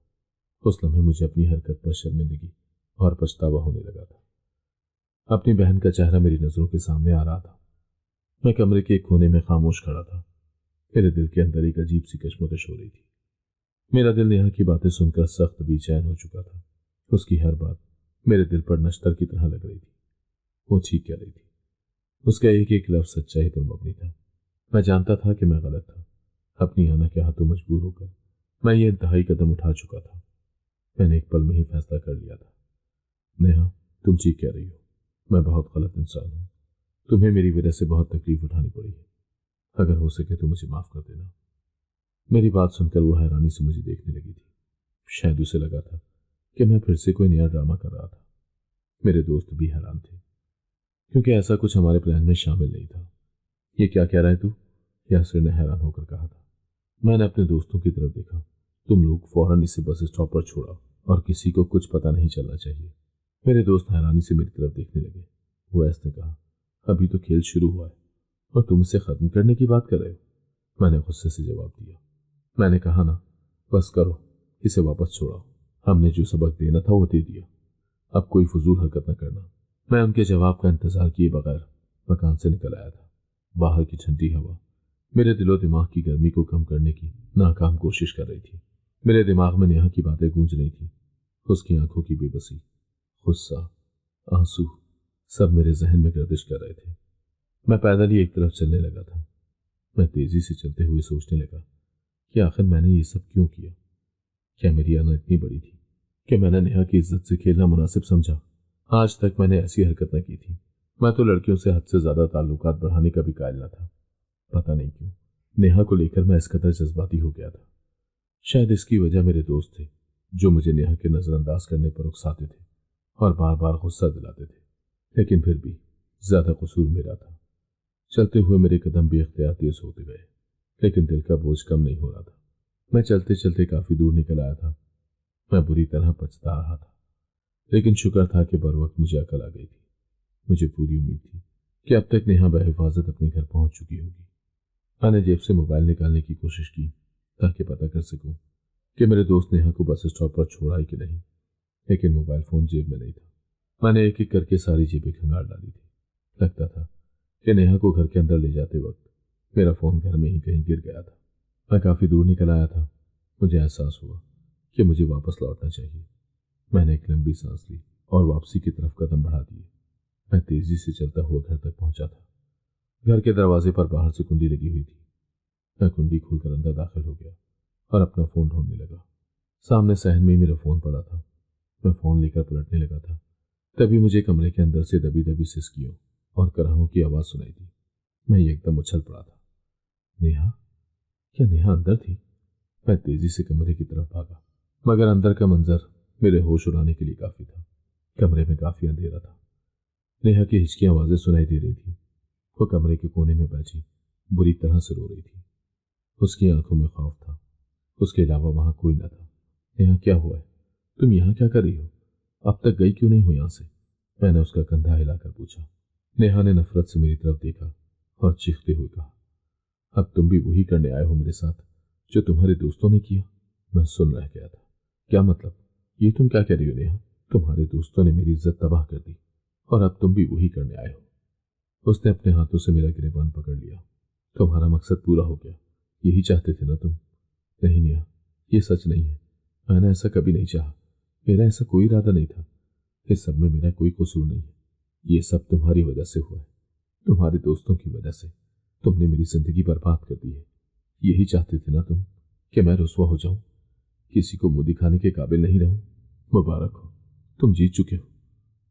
उस लम्हे मुझे अपनी हरकत पर शर्मिंदगी और पछतावा होने लगा था। अपनी बहन का चेहरा मेरी नजरों के सामने आ रहा था। मैं कमरे के एक कोने में खामोश खड़ा था। मेरे दिल के अंदर एक अजीब सी कश्मकश हो रही थी। मेरा दिल नेहा की बातें सुनकर सख्त बेचैन हो चुका था। उसकी हर बात मेरे दिल पर नश्तर की तरह लग रही थी। वो ठीक कह रही थी। उसका एक एक लफ्ज सच्चाई पर मबनी था। मैं जानता था कि मैं गलत था। अपनी आना के हाथों मजबूर होकर मैं ये इंतहाई कदम उठा चुका था। मैंने एक पल में ही फैसला कर लिया था। नेहा, तुम ठीक कह रही हो। मैं बहुत गलत इंसान हूं। तुम्हें मेरी वजह से बहुत तकलीफ उठानी पड़ी है। अगर हो सके तो मुझे माफ कर देना। मेरी बात सुनकर वो हैरानी से मुझे देखने लगी थी। शायद उसे लगा था कि मैं फिर से कोई नया ड्रामा कर रहा था। मेरे दोस्त भी हैरान थे, क्योंकि ऐसा कुछ हमारे प्लान में शामिल नहीं था। ये क्या कह रहा है तू? यासिर ने हैरान होकर कहा था। मैंने अपने दोस्तों की तरफ देखा। तुम लोग फौरन इसे बस स्टॉप पर छोड़ा और किसी को कुछ पता नहीं चलना चाहिए। मेरे दोस्त हैरानी से मेरी तरफ देखने लगे। वो ऐसे कहा, अभी तो खेल शुरू हुआ है और तुम इसे खत्म करने की बात कर रहे हो? मैंने गुस्से से जवाब दिया। मैंने कहा ना, बस करो, इसे वापस छोड़ो। हमने जो सबक देना था वो दे दिया। अब कोई फजूल हरकत न करना। मैं उनके जवाब का इंतजार किए बगैर मकान से निकल आया था। बाहर की ठंडी हवा मेरे दिलो दिमाग की गर्मी को कम करने की नाकाम कोशिश कर रही थी। मेरे दिमाग में नेहा की बातें गूंज रही थी। उसकी आंखों की बेबसी, गुस्सा, आंसू सब मेरे जहन में गर्दिश कर रहे थे। मैं पैदल ही एक तरफ चलने लगा था। मैं तेजी से चलते हुए सोचने लगा कि आखिर मैंने ये सब क्यों किया। क्या मेरी आना इतनी बड़ी थी कि मैंने नेहा की इज्जत से खेलना मुनासिब समझा? आज तक मैंने ऐसी हरकत न की थी। मैं तो लड़कियों से हद से ज्यादा ताल्लुकात बढ़ाने का भी कायल न था। पता नहीं क्यों नेहा को लेकर मैं इस कदर जज्बाती हो गया था। शायद इसकी वजह मेरे दोस्त थे, जो मुझे नेहा के नजरअंदाज करने पर उकसाते थे और बार बार गुस्सा दिलाते थे। लेकिन फिर भी ज्यादा कसूर मेरा था। चलते हुए मेरे कदम भी इख्तियार तेज होते गए, लेकिन दिल का बोझ कम नहीं हो रहा था। मैं चलते चलते काफी दूर निकल आया था। मैं बुरी तरह पछता रहा था। लेकिन शुक्र था कि बर वक्त मुझे अकल आ गई थी। मुझे पूरी उम्मीद थी कि अब तक नेहा बहिफाजत अपने घर पहुंच चुकी होगी। मैंने जेब से मोबाइल निकालने की कोशिश की ताकि पता कर सकूं कि मेरे दोस्त नेहा को बस स्टॉप पर छोड़ा है कि नहीं, लेकिन मोबाइल फोन जेब में नहीं था। मैंने एक एक करके सारी जेबें खंगाल डाली थी। लगता था कि नेहा को घर के अंदर ले जाते वक्त मेरा फोन घर में ही कहीं गिर गया था। मैं काफी दूर निकल आया था। मुझे एहसास हुआ कि मुझे वापस लौटना चाहिए। मैंने एक लंबी सांस ली और वापसी की तरफ कदम बढ़ा दिए। मैं तेजी से चलता हुआ घर तक पहुंचा था। घर के दरवाजे पर बाहर से कुंडी लगी हुई थी। मैं कुंडी खोलकर अंदर दाखिल हो गया और अपना फोन ढूंढने लगा। सामने सहन में ही मेरा फोन पड़ा था। मैं फोन लेकर पलटने लगा था, तभी मुझे कमरे के अंदर से दबी दबी सिसकियों और कराहों की आवाज सुनाई दी। मैं एकदम उछल पड़ा था। नेहा? क्या नेहा अंदर थी? मैं तेजी से कमरे की तरफ भागा, मगर अंदर का मंजर मेरे होश उड़ाने के लिए काफी था। कमरे में काफी अंधेरा था। नेहा की हिचकी आवाजें सुनाई दे रही थी। वो कमरे के कोने में बैठी बुरी तरह से रो रही थी। उसकी आंखों में खौफ था। उसके अलावा वहां कोई न था। नेहा, क्या हुआ है? तुम यहाँ क्या कर रही हो? अब तक गई क्यों नहीं हो यहां से? मैंने उसका कंधा हिलाकर पूछा। नेहा ने नफरत से मेरी तरफ देखा और चीखते हुए कहा, अब तुम भी वही करने आए हो मेरे साथ जो तुम्हारे दोस्तों ने किया? मैं सुन रह गया था। क्या मतलब? ये तुम क्या कह रही हो नेहा? तुम्हारे दोस्तों ने मेरी इज्जत तबाह कर दी और अब तुम भी वही करने आए हो। उसने अपने हाथों से मेरा गिरेबान पकड़ लिया। तुम्हारा मकसद पूरा हो गया, यही चाहते थे ना तुम? नहीं नेहा, ये सच नहीं है। मैंने ऐसा कभी नहीं चाहा। मेरा ऐसा कोई इरादा नहीं था। इस सब में मेरा कोई कसूर नहीं है। ये सब तुम्हारी वजह से हुआ है, तुम्हारे दोस्तों की वजह से। तुमने मेरी जिंदगी बर्बाद कर दी है। यही चाहते थे ना तुम कि मैं रुसवा हो जाऊं, किसी को मुंह दिखाने के काबिल नहीं रहूं? मुबारक हो, तुम जीत चुके हो।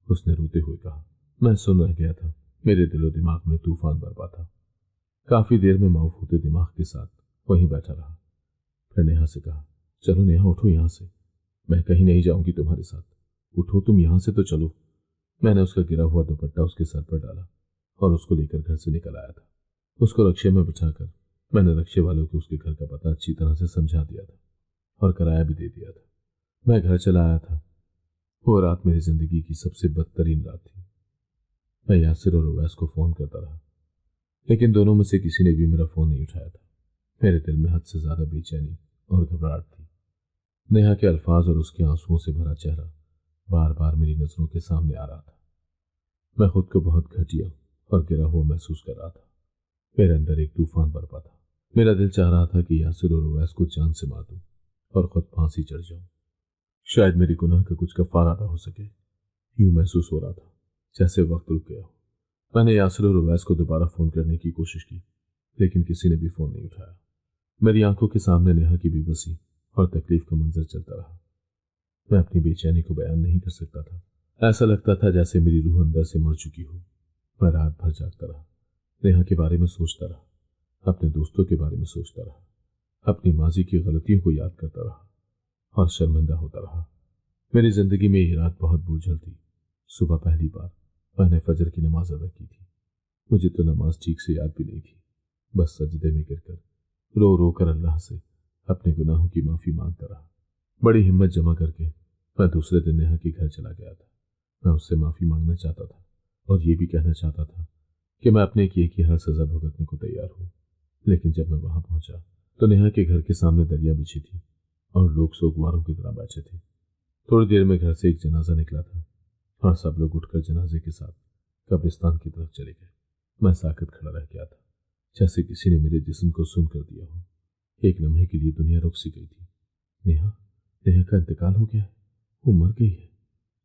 उसने रोते हुए कहा। मैं सुन रह गया था। मेरे दिलो दिमाग में तूफान बरपा था। काफी देर में माउफ होते दिमाग के साथ वहीं बैठा रहा। फिर नेहा से कहा, चलो नेहा, उठो यहां से। मैं कहीं नहीं जाऊंगी तुम्हारे साथ। उठो तुम, यहां से तो चलो। मैंने उसका गिरा हुआ दुपट्टा उसके सर पर डाला और उसको लेकर घर से निकल आया था। उसको रक्शे में बिठाकर मैंने रक्शे वालों को उसके घर का पता अच्छी तरह से समझा दिया था और किराया भी दे दिया था। मैं घर चला आया था। वो रात मेरी जिंदगी की सबसे बदतरीन रात थी। मैं यासिर और उवैस को फोन करता रहा, लेकिन दोनों में से किसी ने भी मेरा फोन नहीं उठाया था। मेरे दिल में हद से ज्यादा बेचैनी और घबराहट थी। नेहा के अल्फाज और उसके आंसुओं से भरा चेहरा बार बार मेरी नजरों के सामने आ रहा था। मैं खुद को बहुत घटिया और गिरा हुआ महसूस कर रहा था। मेरे अंदर एक तूफान बरपा था। मेरा दिल चाह रहा था कि यासिर और उवैस को जान से मार दूं और खुद फांसी चढ़ जाऊं। शायद मेरे गुनाह का कुछ कफारा अदा हो सके। यूं महसूस हो रहा था जैसे वक्त रुक गया हो। मैंने यासिर और उवैस को दोबारा फोन करने की कोशिश की, लेकिन किसी ने भी फोन नहीं उठाया। मेरी आंखों के सामने नेहा की बेबसी और तकलीफ का मंजर चलता रहा। मैं अपनी बेचैनी को बयान नहीं कर सकता था। ऐसा लगता था जैसे मेरी रूह अंदर से मर चुकी हो। मैं रात भर जागता रहा, नेहा के बारे में सोचता रहा, अपने दोस्तों के बारे में सोचता रहा, अपनी माजी की गलतियों को याद करता रहा और शर्मिंदा होता रहा। मेरी जिंदगी में ये रात बहुत बोझल थी। सुबह पहली बार मैंने फजर की नमाज अदा की थी। मुझे तो नमाज ठीक से याद भी नहीं थी। बस सजदे में गिरकर रो रो कर अल्लाह से अपने गुनाहों की माफी मांगता रहा। बड़ी हिम्मत जमा करके मैं दूसरे दिन नेहा के घर चला गया था। मैं उससे माफी मांगना चाहता था और ये भी कहना चाहता था कि मैं अपने किए की हर सजा भुगतने को तैयार हूं। लेकिन जब मैं वहां पहुंचा तो नेहा के घर के सामने दरिया बिछी थी और लोग सोगवारों की तरह बैठे थे। थोड़ी देर में घर से एक जनाजा निकला था और सब लोग उठकर जनाजे के साथ कब्रिस्तान की तरफ चले गए। मैं साकत खड़ा रह गया था, जैसे किसी ने मेरे जिस्म को सुन कर दिया हो। एक लम्हे के लिए दुनिया रुक सी गई थी। नेहा नेहा का इंतकाल हो गया है। वो मर गई है।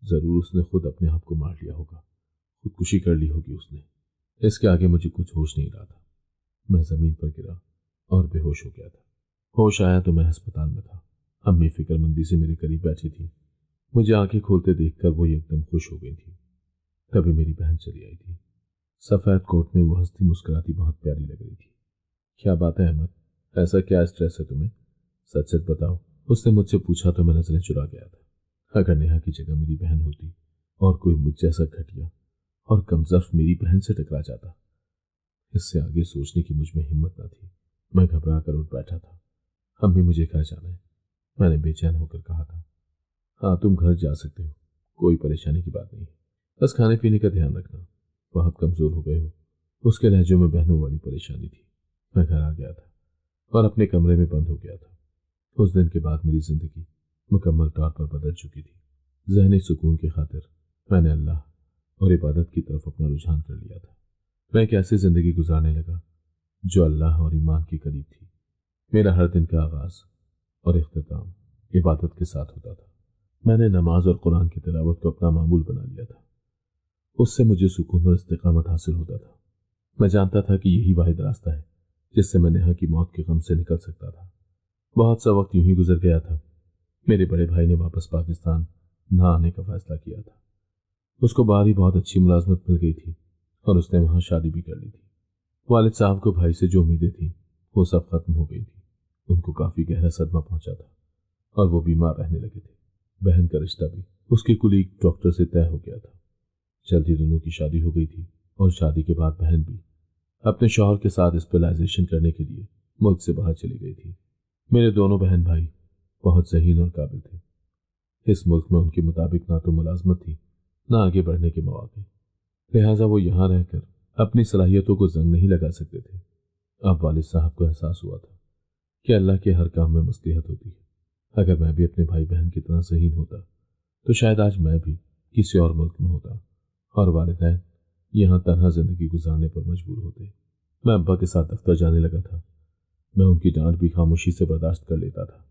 जरूर उसने खुद अपने आप को मार लिया होगा, खुदकुशी कर ली होगी उसने। इसके आगे मुझे कुछ होश नहीं रहा था। मैं जमीन पर गिरा और बेहोश हो गया था। होश आया तो मैं अस्पताल में था। अम्मी फिक्रमंदी से मेरे करीब बैठी थी। मुझे आंखें खोलते देखकर वो एकदम खुश हो गई थी। तभी मेरी बहन चली आई थी। सफेद कोट में वो हंसती मुस्कुराती बहुत प्यारी लग रही थी। क्या बात है अहमद, ऐसा क्या स्ट्रेस है तुम्हें? सच सच बताओ, उसने मुझसे पूछा तो मैं नजरें चुरा गया था। अगर नेहा की जगह मेरी बहन होती और कोई मुझ जैसा घटिया और कमजोर मेरी बहन से टकरा जाता, इससे आगे सोचने की मुझ में हिम्मत न थी। मैं घबरा कर उठ बैठा था। अम्मी, मुझे घर जाना है, मैंने बेचैन होकर कहा था। हाँ, तुम घर जा सकते हो, कोई परेशानी की बात नहीं है, बस खाने पीने का ध्यान रखना, बहुत कमजोर हो गए हो। उसके लहजों में बहनों वाली परेशानी थी। मैं घर आ गया था और अपने कमरे में बंद हो गया था। उस दिन के बाद मेरी जिंदगी मुकम्मल तौर पर बदल चुकी थी। ज़हनी सुकून की खातिर मैंने अल्लाह और इबादत की तरफ अपना रुझान कर लिया था। मैं एक ऐसी जिंदगी गुजारने लगा जो अल्लाह और ईमान के करीब थी। मेरा हर दिन का आगाज और इख्तिताम इबादत के साथ होता था। मैंने नमाज और कुरान की तिलावत को अपना मामूल बना लिया था। उससे मुझे सुकून और इस्तिकामत हासिल होता था। मैं जानता था कि यही वाहिद रास्ता है जिससे मैं नेहा की मौत के गम से निकल सकता था। बहुत सा वक्त यूं ही गुजर गया था। मेरे बड़े भाई ने वापस पाकिस्तान ना आने का फैसला किया था। उसको बाहर ही बहुत अच्छी मुलाजमत मिल गई थी और उसने वहां शादी भी कर ली थी। वालिद साहब को भाई से जो उम्मीदें थी वो सब खत्म हो गई थी। उनको काफी गहरा सदमा पहुंचा था और वो बीमार रहने लगे थे। बहन का रिश्ता भी उसके कुलीग डॉक्टर से तय हो गया था। जल्दी दोनों की शादी हो गई थी और शादी के बाद बहन भी अपने शौहर के साथ स्पेशलाइजेशन करने के लिए मुल्क से बाहर चली गई थी। मेरे दोनों बहन भाई बहुत ज़हीन और काबिल थे। इस मुल्क में उनके मुताबिक ना तो मुलाजमत थी ना आगे बढ़ने के मौके, लिहाजा वो यहाँ रहकर अपनी सलाहियतों को जंग नहीं लगा सकते थे। अब वालिद साहब को एहसास हुआ था कि अल्लाह के हर काम में मसलिहत होती है। अगर मैं भी अपने भाई बहन की तरह ज़हीन होता तो शायद आज मैं भी किसी और मुल्क में होता और वालिदैन यहाँ तन्हा जिंदगी गुजारने पर मजबूर होते। मैं अब्बा के साथ दफ्तर जाने लगा था। मैं उनकी डांट भी खामोशी से बर्दाश्त कर लेता था।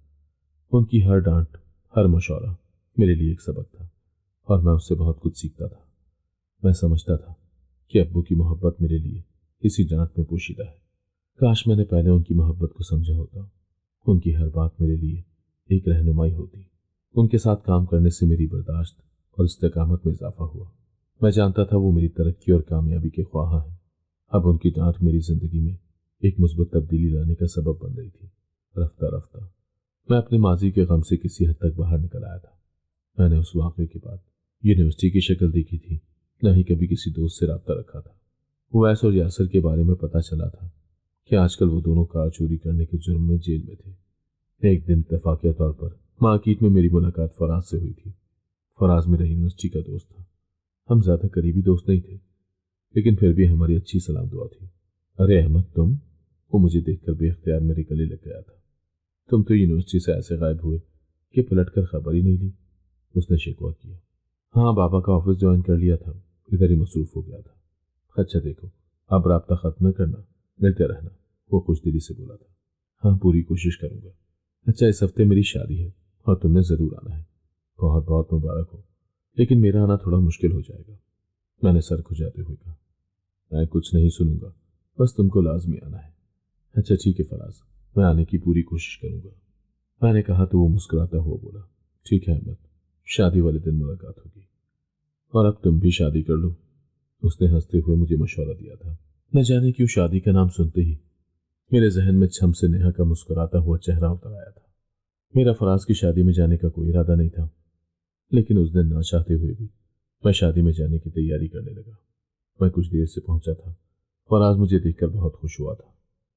उनकी हर डांट, हर मशवरा मेरे लिए एक सबक था और मैं उससे बहुत कुछ सीखता था। मैं समझता था कि अब्बू की मोहब्बत मेरे लिए इसी डांट में पोशीदा है। काश मैंने पहले उनकी मोहब्बत को समझा होता। उनकी हर बात मेरे लिए एक रहनुमाई होती। उनके साथ काम करने से मेरी बर्दाश्त और इस्तेकामत में इजाफा हुआ। मैं जानता था वो मेरी तरक्की और कामयाबी के ख्वाहा हैं। अब उनकी डांट मेरी जिंदगी में एक मुस्बत तब्दीली लाने का सबब बन रही थी। रफ्ता रफ्ता मैं अपने माजी के गम से किसी हद तक बाहर निकल आया था। मैंने उस वाक़े के बाद यूनिवर्सिटी की शक्ल देखी थी, न ही कभी किसी दोस्त से रब्ता रखा था। उवैस और यासर के बारे में पता चला था कि आजकल वो दोनों कार चोरी करने के जुर्म में जेल में थे। एक दिन इत्तेफाकिया तौर पर मार्केट में मेरी मुलाकात फराज से हुई थी। फराज मेरा यूनिवर्सिटी का दोस्त था। हम ज्यादा करीबी दोस्त नहीं थे, लेकिन फिर भी हमारी अच्छी सलाम दुआ थी। अरे अहमद तुम, वो मुझे देखकर बेख्तियार मेरे गले लग गया था। तुम तो यूनिवर्सिटी से ऐसे गायब हुए कि पलटकर खबर ही नहीं ली। उसने शिकवा किया। हाँ, बाबा का ऑफिस ज्वाइन कर लिया था, इधर ही मसरूफ हो गया था। अच्छा देखो, अब राब्ता खत्म न करना, मिलते रहना, वो खुश दिली से बोला था। हाँ, पूरी कोशिश करूंगा। अच्छा, इस हफ्ते मेरी शादी है और तुमने जरूर आना है। बहुत बहुत मुबारक हो, लेकिन मेरा आना थोड़ा मुश्किल हो जाएगा। मैंने सर खुजाते हुए कहा। मैं कुछ नहीं सुनूंगा, बस तुमको लाजमी आना है। अच्छा ठीक है फराज, मैं आने की पूरी कोशिश करूंगा, मैंने कहा तो वो मुस्कुराता हुआ बोला। ठीक है अहमद, शादी वाले दिन मुलाकात होगी। और अब तुम भी शादी कर लो, उसने हंसते हुए मुझे मशवरा दिया था। न जाने क्यों शादी का नाम सुनते ही मेरे जहन में छम से नेहा का मुस्कुराता हुआ चेहरा उतर आया था। मेरा फराज की शादी में जाने का कोई इरादा नहीं था, लेकिन उस दिन ना चाहते हुए भी मैं शादी में जाने की तैयारी करने लगा। मैं कुछ देर से पहुंचा था। फराज मुझे देखकर बहुत खुश हुआ था।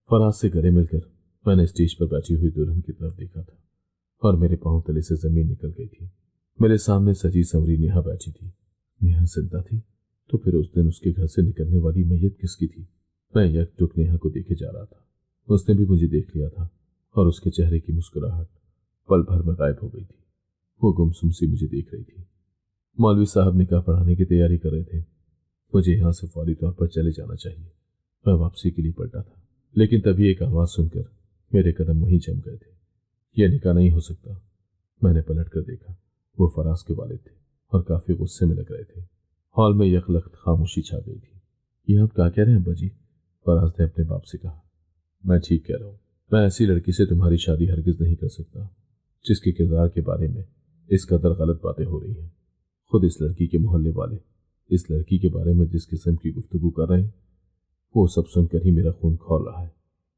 फराज से गले मिलकर मैंने स्टेज पर बैठी हुई दुल्हन की तरफ देखा था और मेरे पांव तले से जमीन निकल गई थी। मेरे सामने सजी संवरी नेहा बैठी थी। नेहा जिंदा थी तो फिर उस दिन उसके घर से निकलने वाली मैयत किसकी थी? मैं यकटुक नेहा को देखे जा रहा था। उसने भी मुझे देख लिया था और उसके चेहरे की मुस्कुराहट पल भर में गायब हो गई थी। वो गुमसुम सी मुझे देख रही थी। मौलवी साहब निकाह पढ़ाने की तैयारी कर रहे थे। मुझे यहां से फौरी तौर पर चले जाना चाहिए। मैं वापसी के लिए पलटा था, लेकिन तभी एक आवाज सुनकर मेरे कदम वहीं जम गए थे। यह निकाह नहीं हो सकता। मैंने पलट कर देखा। वो फराज के वालिद थे और काफी गुस्से में लग रहे थे। हॉल में यकलख्त खामोशी छा गई थी। ये आप क्या कह रहे हैं अब्बा जी? फराज ने अपने बाप से कहा। मैं ठीक कह रहा हूँ। मैं ऐसी लड़की से तुम्हारी शादी हरगिज नहीं कर सकता जिसके किरदार के बारे में इस कदर गलत बातें हो रही हैं। खुद इस लड़की के मोहल्ले वाले इस लड़की के बारे में जिस किस्म की गुफ्तगू कर रहे हैं, वो सब सुनकर ही मेरा खून खौल रहा है।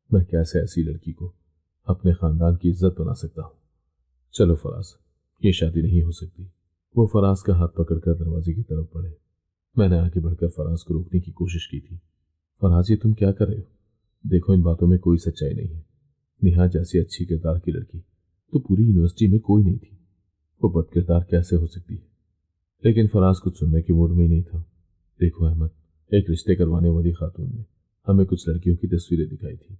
मैं कैसे ऐसी लड़की को अपने खानदान की इज्जत बना सकता हूँ? चलो फराज, ये शादी नहीं हो सकती। वो फराज का हाथ पकड़कर दरवाजे की तरफ बढ़े। मैंने आगे बढ़कर फराज को रोकने की कोशिश की थी। फराज, ये तुम क्या कर रहे हो? देखो, इन बातों में कोई सच्चाई नहीं है। नेहा जैसी अच्छी किरदार की लड़की तो पूरी यूनिवर्सिटी में कोई नहीं थी। वो बदकिरदार कैसे हो सकती है? लेकिन फराज कुछ सुनने की मूड में ही नहीं था। देखो अहमद, एक रिश्ते करवाने वाली खातून ने हमें कुछ लड़कियों की तस्वीरें दिखाई थी।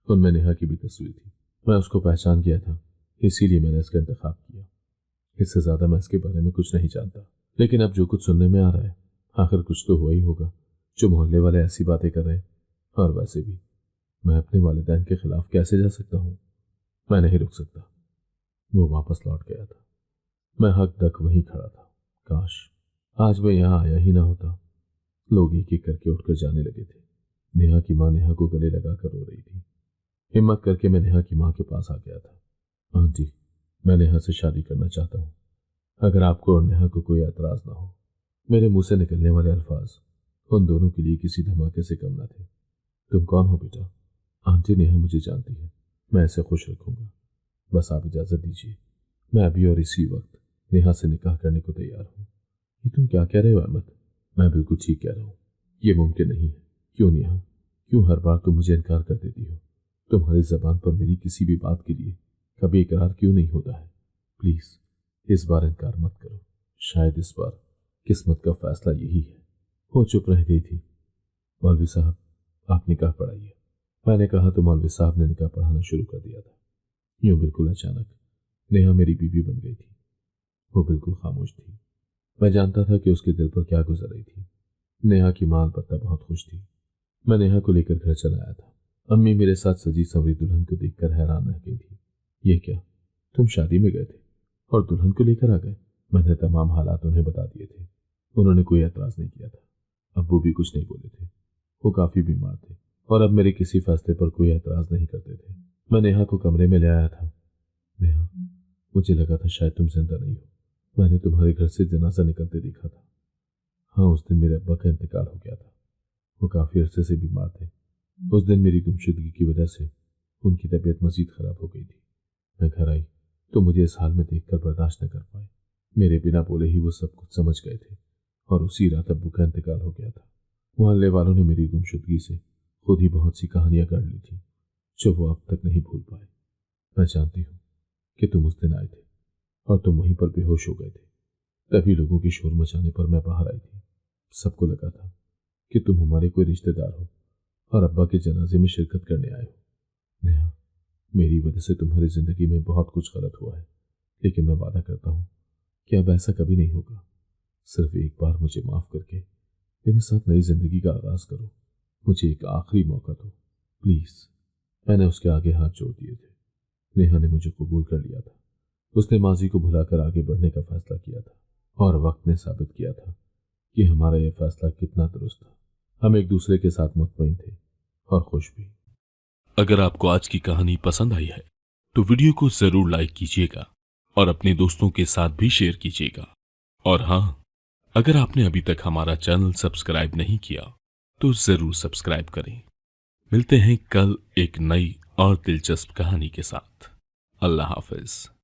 उनमें नेहा की भी तस्वीर थी। मैं उसको पहचान गया था, इसीलिए मैंने इसका इंतखाब किया। इससे ज्यादा मैं इसके बारे में कुछ नहीं जानता, लेकिन अब जो कुछ सुनने में आ रहा है, आखिर कुछ तो हुआ ही होगा जो मोहल्ले वाले ऐसी बातें कर रहे हैं। और वैसे भी मैं अपने वालिदैन के खिलाफ कैसे जा सकता हूँ? मैं नहीं रुक सकता। वो वापस लौट गया था। मैं हक तक वहीं खड़ा था। काश आज मैं यहाँ आया ही ना होता। लोग एक एक करके उठकर जाने लगे थे। नेहा की माँ नेहा को गले लगाकर रो रही थी। हिम्मत करके मैं नेहा की माँ के पास आ गया था। आंटी, मैं नेहा से शादी करना चाहता हूँ, अगर आपको और नेहा को कोई एतराज ना हो। मेरे मुंह से निकलने वाले अल्फाज उन दोनों के लिए किसी धमाके से कम न थे। तुम कौन हो बेटा? आंटी, नेहा मुझे जानती है, मैं ऐसे खुश रखूंगा। बस आप इजाजत दीजिए, मैं अभी और इसी वक्त नेहा से निकाह करने को तैयार हूँ। ये तुम क्या कह रहे हो अहमद? मैं बिल्कुल ठीक कह रहा हूँ। ये मुमकिन नहीं है। क्यों नेहा, क्यों हर बार तुम मुझे इनकार कर देती हो? तुम्हारी जबान पर मेरी किसी भी बात के लिए कभी इकरार क्यों नहीं होता है? प्लीज इस बार इनकार मत करो। शायद इस बार किस्मत का फैसला यही है। वो चुप रह गई थी। मौलवी साहब, आप निकाह पढ़ाइए। मैंने कहा तो मौलवी साहब ने निकाह पढ़ाना शुरू कर दिया था। यूं बिल्कुल अचानक नेहा मेरी बीवी बन गई थी। वो बिल्कुल खामोश थी। मैं जानता था कि उसके दिल पर क्या गुजर रही थी। नेहा की मां अलबत्ता बहुत खुश थी। मैं नेहा को लेकर घर चला आया था। अम्मी मेरे साथ सजी संवरी दुल्हन को देखकर हैरान रह गई थी। ये क्या, तुम शादी में गए थे और दुल्हन को लेकर आ गए? मैंने तमाम हालात उन्हें बता दिए थे। उन्होंने कोई एतराज नहीं किया था। अब्बू भी कुछ नहीं बोले थे। वो काफी बीमार थे और अब मेरे किसी फैसले पर कोई एतराज नहीं करते थे। मैं नेहा को कमरे में ले आया था। नेहा, मुझे लगा था शायद तुम जिंदा नहीं हो। मैंने तुम्हारे घर से जनाजा निकलते देखा था। हाँ, उस दिन मेरे अब्बा का इंतकाल हो गया था। वो काफी अरसे से बीमार थे। उस दिन मेरी गुमशुदगी की वजह से उनकी तबीयत मजीद खराब हो गई थी। मैं घर आई तो मुझे इस हाल में देखकर बर्दाश्त न कर पाए। मेरे बिना बोले ही वो सब कुछ समझ गए थे और उसी रात अब्बू का इंतकाल हो गया था। मोहल्ले वालों ने मेरी गुमशुदगी से खुद ही बहुत सी कहानियां गढ़ ली थी जो वो अब तक नहीं भूल पाए। मैं जानती हूँ कि तुम उस दिन आए थे और तुम वहीं पर बेहोश हो गए थे। तभी लोगों की शोर मचाने पर मैं बाहर आई थी। सबको लगा था कि तुम हमारे कोई रिश्तेदार हो और अब्बा के जनाजे में शिरकत करने आए हो। नेहा, मेरी वजह से तुम्हारी जिंदगी में बहुत कुछ गलत हुआ है, लेकिन मैं वादा करता हूँ कि अब ऐसा कभी नहीं होगा। सिर्फ एक बार मुझे माफ करके मेरे साथ नई जिंदगी का आगाज करो। मुझे एक आखिरी मौका दो प्लीज। मैंने उसके आगे हाथ जोड़ दिए थे। नेहा ने मुझे कबूल कर लिया था। उसने माजी को भुलाकर आगे बढ़ने का फैसला किया था और वक्त ने साबित किया था कि हमारा यह फैसला कितना दुरुस्त था। हम एक दूसरे के साथ मुतमईन थे और खुश भी। अगर आपको आज की कहानी पसंद आई है तो वीडियो को जरूर लाइक कीजिएगा और अपने दोस्तों के साथ भी शेयर कीजिएगा। और हाँ, अगर आपने अभी तक हमारा चैनल सब्सक्राइब नहीं किया तो जरूर सब्सक्राइब करें। मिलते हैं कल एक नई और दिलचस्प कहानी के साथ। अल्लाह हाफिज।